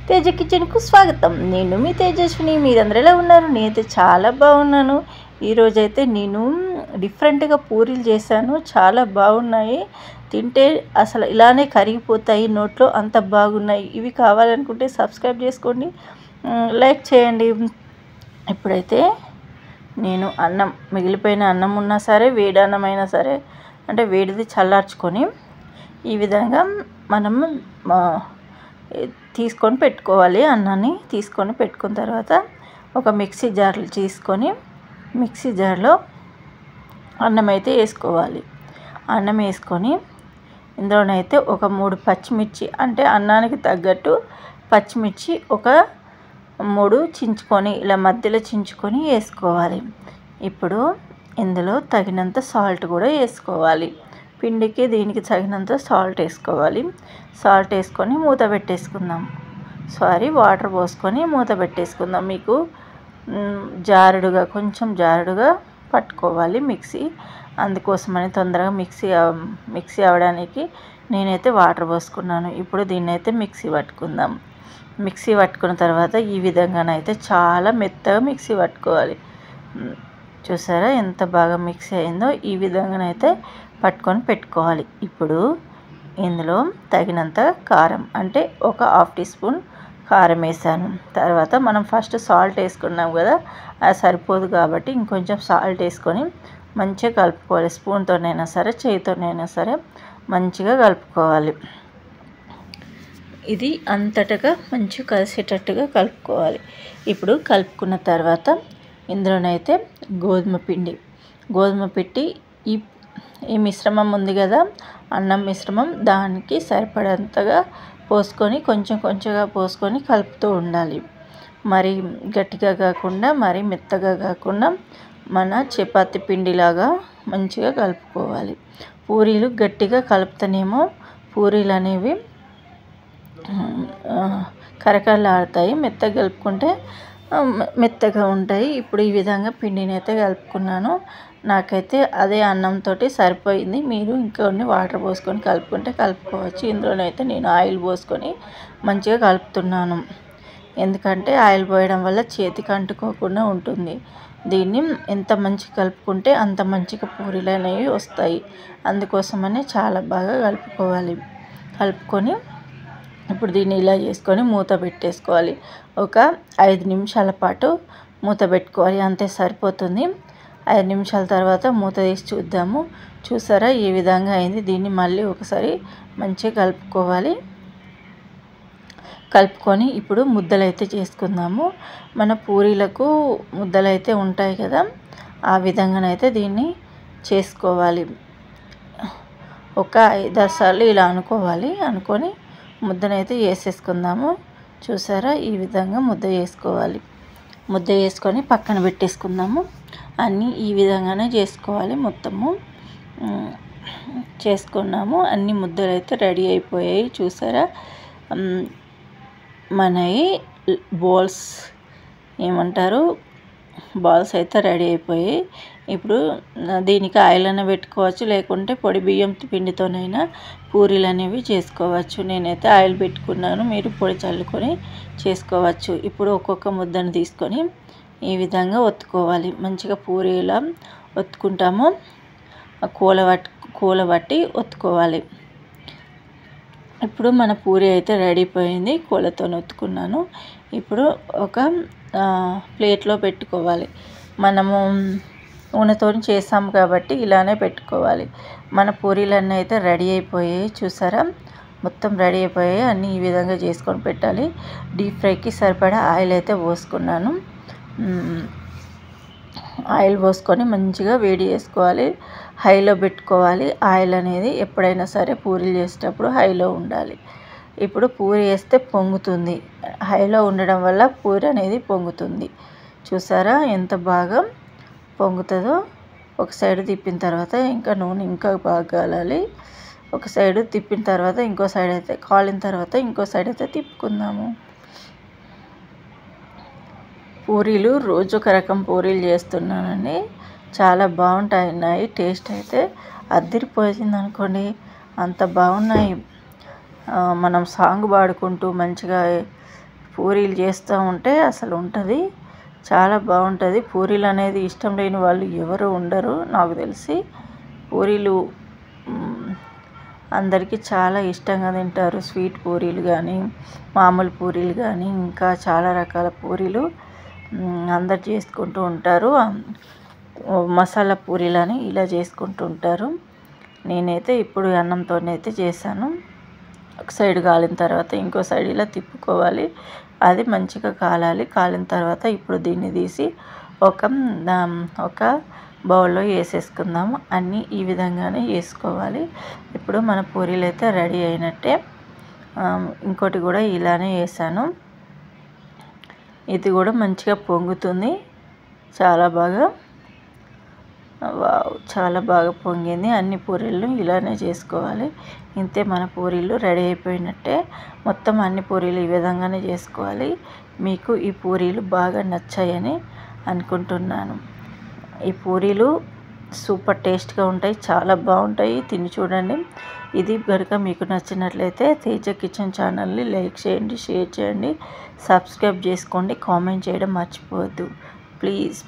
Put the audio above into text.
తేజ కిచెన్కు స్వాగతం. నేను మీ తేజస్విని. మీరందరూ ఎలా ఉన్నారు? నేనైతే చాలా బాగున్నాను. ఈరోజైతే నేను డిఫరెంట్గా పూరీలు చేశాను. చాలా బాగున్నాయి. తింటే అసలు ఇలానే కరిగిపోతాయి నోట్లో, అంత బాగున్నాయి. ఇవి కావాలనుకుంటే సబ్స్క్రైబ్ చేసుకోండి, లైక్ చేయండి. ఇప్పుడైతే నేను మిగిలిపోయిన అన్నం ఉన్నా సరే, వేడి అన్నం అయినా సరే, అంటే వేడిది చల్లార్చుకొని ఈ విధంగా మనం తీసుకొని పెట్టుకోవాలి. అన్నాన్ని తీసుకొని పెట్టుకున్న తర్వాత ఒక మిక్సీ జార్లు తీసుకొని మిక్సీ జార్లో అన్నం అయితే వేసుకోవాలి. అన్నం వేసుకొని ఇందులోనైతే ఒక 3 పచ్చిమిర్చి, అంటే అన్నానికి తగ్గట్టు పచ్చిమిర్చి ఒక 3 చించుకొని ఇలా మధ్యలో చించుకొని వేసుకోవాలి. ఇప్పుడు ఇందులో తగినంత సాల్ట్ కూడా వేసుకోవాలి. పిండికి దీనికి తగినంత సాల్ట్ వేసుకోవాలి. సాల్ట్ వేసుకొని మూత పెట్టేసుకుందాం. వాటర్ పోసుకొని మూత పెట్టేసుకుందాం. మీకు కొంచెం జారుడుగా పట్టుకోవాలి మిక్సీ. అందుకోసమని తొందరగా మిక్సీ అవ్వడానికి నేనైతే వాటర్ పోసుకున్నాను. ఇప్పుడు దీన్ని అయితే మిక్సీ పట్టుకుందాం. మిక్సీ పట్టుకున్న తర్వాత ఈ విధంగానైతే చాలా మెత్తగా మిక్సీ పట్టుకోవాలి. చూసారా ఎంత బాగా మిక్సీ అయిందో? ఈ విధంగానైతే పట్టుకొని పెట్టుకోవాలి. ఇప్పుడు ఇందులో తగినంత కారం, అంటే ఒక 1/2 టీ స్పూన్ కారం వేసాను. తర్వాత మనం ఫస్ట్ సాల్ట్ వేసుకున్నాం కదా, అది సరిపోదు కాబట్టి ఇంకొంచెం సాల్ట్ వేసుకొని మంచిగా కలుపుకోవాలి. స్పూన్తోనైనా సరే, చేయితోనైనా సరే మంచిగా కలుపుకోవాలి. ఇది అంతటగా మంచిగా కలిసేటట్టుగా కలుపుకోవాలి. ఇప్పుడు కలుపుకున్న తర్వాత ఇందులోనైతే గోధుమ పిండి ఈ మిశ్రమం ఉంది కదా, అన్నం మిశ్రమం, దానికి సరిపడంతగా పోసుకొని కొంచెంగా పోసుకొని కలుపుతూ ఉండాలి. మరి గట్టిగా కాకుండా, మరి మెత్తగా కాకుండా మన చపాతి పిండిలాగా మంచిగా కలుపుకోవాలి. పూరీలు గట్టిగా కలుపుతానేమో పూరీలు అనేవి కరకరలాడతాయి. మెత్తగా కలుపుకుంటే మెత్తగా ఉంటాయి. ఇప్పుడు ఈ విధంగా పిండిని అయితే కలుపుకున్నాను. నాకైతే అదే అన్నంతో సరిపోయింది. మీరు ఇంకొన్ని వాటర్ పోసుకొని కలుపుకోవచ్చు. ఇందులోనైతే నేను ఆయిల్ పోసుకొని మంచిగా కలుపుతున్నాను. ఎందుకంటే ఆయిల్ పోయడం వల్ల చేతికి అంటుకోకుండా ఉంటుంది. దీన్ని ఎంత మంచిగా కలుపుకుంటే అంత మంచిగా పూరీలు అనేవి వస్తాయి. అందుకోసమనే చాలా బాగా కలుపుకొని ఇప్పుడు దీన్ని ఇలా చేసుకొని మూత పెట్టేసుకోవాలి. ఒక 5 నిమిషాల పాటు మూత పెట్టుకోవాలి. అంతే సరిపోతుంది. 5 నిమిషాల తర్వాత మూత తీసి చూద్దాము. చూసారా ఈ విధంగా అయింది. దీన్ని మళ్ళీ ఒకసారి మంచిగా కలుపుకొని ఇప్పుడు ముద్దలైతే చేసుకుందాము. మన పూరీలకు ముద్దలైతే ఉంటాయి కదా, ఆ విధంగానైతే దీన్ని చేసుకోవాలి. ఒక 5-6 సార్లు ఇలా అనుకొని ముద్దనైతే వేసేసుకుందాము. చూసారా ఈ విధంగా ముద్ద వేసుకొని పక్కన పెట్టేసుకుందాము. అన్నీ ఈ విధంగానే చేసుకోవాలి. మొత్తము చేసుకున్నాము. అన్ని ముద్దలు అయితే రెడీ అయిపోయాయి. చూసారా మనవి బాల్స్ అయితే రెడీ అయిపోయాయి. ఇప్పుడు దీనికి ఆయిల్ అయినా పెట్టుకోవచ్చు, లేకుంటే పొడి బియ్యం పిండితోనైనా పూరీలు అనేవి చేసుకోవచ్చు. నేనైతే ఆయిల్ పెట్టుకున్నాను, మీరు పొడి చల్లుకొని చేసుకోవచ్చు. ఇప్పుడు ఒక్కొక్క ముద్దను తీసుకొని ఈ విధంగా ఒత్తుకోవాలి. మంచిగా పూరీలా ఒత్తుకుంటాము, కూలబట్టి ఒత్తుకోవాలి. ఇప్పుడు మన పూరి అయితే రెడీ అయిపోయింది. కూలతో ఒత్తుకున్నాను. ఇప్పుడు ఒక ప్లేట్లో పెట్టుకోవాలి. మనము నూనెతో చేసాము కాబట్టి ఇలానే పెట్టుకోవాలి. మన పూరీలన్నీ అయితే రెడీ అయిపోయాయి. చూసారా మొత్తం రెడీ అయిపోయాయి. అన్నీ ఈ విధంగా చేసుకొని పెట్టాలి. డీప్ ఫ్రైకి సరిపడా ఆయిల్ అయితే పోసుకున్నాను. ఆయిల్ పోసుకొని మంచిగా వేడి చేసుకోవాలి. హైలో పెట్టుకోవాలి. ఆయిల్ అనేది ఎప్పుడైనా సరే పూరీలు చేసేటప్పుడు హైలో ఉండాలి. ఇప్పుడు పూరి వేస్తే పొంగుతుంది. హైలో ఉండడం వల్ల పూరి అనేది పొంగుతుంది. చూసారా ఎంత బాగా పొంగుతుందో? ఒక సైడ్ తిప్పిన తర్వాత నూనె ఇంకా బాగా కాలాలి. ఒక సైడ్ తిప్పిన తర్వాత ఇంకో సైడ్ అయితే కాలిన తర్వాత ఇంకో సైడ్ అయితే తిప్పుకుందాము. పూరీలు రోజు ఒక రకం పూరీలు చేస్తున్నానండి. చాలా బాగుంటాయి. టేస్ట్ అయితే అదిరిపోయింది అనుకోండి, అంత బాగున్నాయి. మనం సాంగ్ పాడుకుంటూ మంచిగా పూరీలు చేస్తూ ఉంటే అసలు ఉంటుంది, చాలా బాగుంటుంది. పూరీలు అనేది ఇష్టం లేని వాళ్ళు ఎవరు ఉండరు నాకు తెలిసి. పూరీలు అందరికీ చాలా ఇష్టంగా తింటారు. స్వీట్ పూరీలు కానీ, మామూలు పూరీలు కానీ, ఇంకా చాలా రకాల పూరీలు అందరు చేసుకుంటూ ఉంటారు. మసాలా పూరీలని ఇలా చేసుకుంటూ ఉంటారు. నేనైతే ఇప్పుడు అన్నంతోనైతే చేశాను. ఒక సైడ్ కాలిన తర్వాత ఇంకో సైడ్ ఇలా తిప్పుకోవాలి, అది మంచిగా కాలాలి. కాలిన తర్వాత ఇప్పుడు దీన్ని తీసి ఒక బౌల్లో వేసేసుకుందాము. అన్నీ ఈ విధంగానే వేసుకోవాలి. ఇప్పుడు మన పూరీలు అయితే రెడీ అయినట్టే. ఇంకోటి కూడా ఇలానే వేసాను, ఇది కూడా మంచిగా పొంగుతుంది. చాలా బాగా చాలా బాగా పొంగింది. అన్ని పూరీలు ఇలానే చేసుకోవాలి. ఇంతే, మన పూరీలు రెడీ అయిపోయినట్టే. మొత్తం అన్ని పూరీలు ఈ విధంగానే చేసుకోవాలి. మీకు ఈ పూరీలు బాగా నచ్చాయని అనుకుంటున్నాను. ఈ పూరీలు సూపర్ టేస్ట్గా ఉంటాయి, చాలా బాగుంటాయి. తిని చూడండి. ఇది కనుక మీకు నచ్చినట్లయితే తేజ కిచెన్ ఛానల్ని లైక్ చేయండి, షేర్ చేయండి, సబ్స్క్రైబ్ చేసుకోండి, కామెంట్ చేయడం మర్చిపోవద్దు ప్లీజ్.